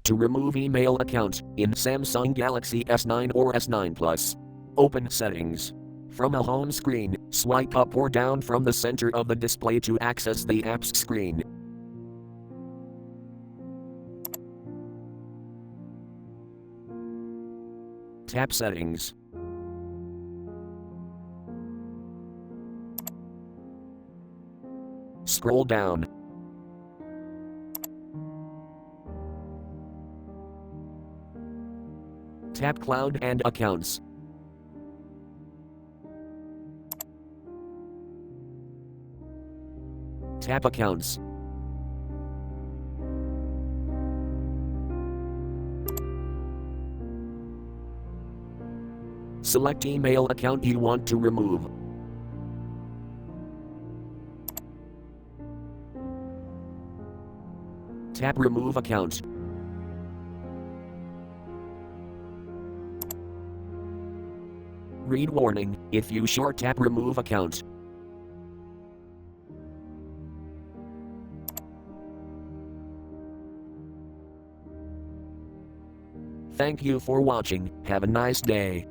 To remove email account in Samsung Galaxy S9 or S9 Plus. Open Settings. From a home screen, swipe up or down from the center of the display to access the apps screen. Tap Settings. Scroll down. Tap Cloud and Accounts. Tap Accounts. Select email account you want to remove. Tap Remove Account. Read warning, if you short tap Remove Account. Thank you for watching, have a nice day.